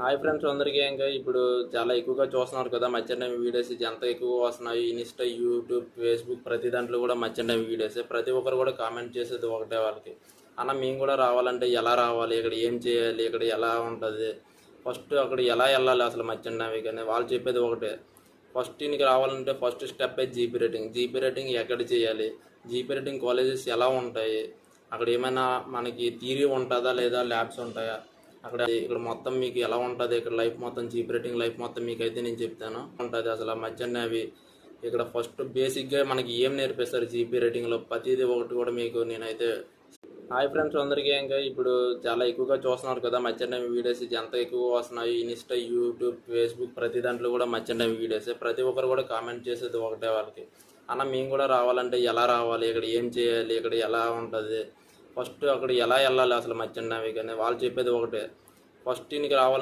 hi friends అందరికీ ఇంకా ఇప్పుడు చాలా ఎక్కువగా చూస్తున్నారు కదా మధ్యాహ్నం వీడియోస్ ఇది ఎంత ఎక్కువగా వస్తున్నాయి ఇన్స్టా యూట్యూబ్ ఫేస్బుక్ ప్రతి దాంట్లో కూడా మధ్యాహ్నం వీడియోస్ ప్రతి ఒక్కరు కూడా కామెంట్ చేసేది ఒకటే వాళ్ళకి అన్న మేము కూడా రావాలంటే ఎలా రావాలి ఇక్కడ ఏం చేయాలి ఇక్కడ ఎలా ఉంటుంది ఫస్ట్ అక్కడ ఎలా వెళ్ళాలి అసలు మధ్యాహ్నం కానీ వాళ్ళు చెప్పేది ఒకటే ఫస్ట్ ఇంటికి రావాలంటే ఫస్ట్ స్టెప్ జీపీ రేటింగ్ ఎక్కడ చేయాలి జీపీ రేటింగ్ కాలేజెస్ ఎలా ఉంటాయి అక్కడ ఏమైనా మనకి థియరీ ఉంటుందా లేదా ల్యాబ్స్ ఉంటాయా ఇక్కడ మొత్తం మీకు ఎలా ఉంటుంది ఇక్కడ లైఫ్ మొత్తం జీప్ రేటింగ్ లైఫ్ మొత్తం మీకు అయితే నేను చెప్తాను ఉంటుంది అసలు మధ్యాహ్నం అవి ఇక్కడ ఫస్ట్ బేసిక్గా మనకి ఏం నేర్పిస్తారు జీపీ రేటింగ్లో ప్రతిదీ ఒకటి కూడా మీకు నేనైతే హాయ్ ఫ్రెండ్స్ అందరికీ ఇంకా ఇప్పుడు చాలా ఎక్కువగా చూస్తున్నారు కదా మధ్యాహ్నం వీడియోస్ ఇది ఎంత ఎక్కువగా వస్తున్నాయి ఇన్స్టా యూట్యూబ్ ఫేస్బుక్ ప్రతి దాంట్లో కూడా మధ్యాహ్నం వీడియోస్ ప్రతి ఒక్కరు కూడా కామెంట్ చేసేది ఒకటే వాళ్ళకి అన్న మేము కూడా రావాలంటే ఎలా రావాలి ఇక్కడ ఏం చేయాలి ఇక్కడ ఎలా ఉంటుంది ఫస్ట్ అక్కడ ఎలా వెళ్ళాలి అసలు మధ్యాహ్నం కానీ వాళ్ళు చెప్పేది ఒకటే ఫస్ట్ ఇంటికి రావాలి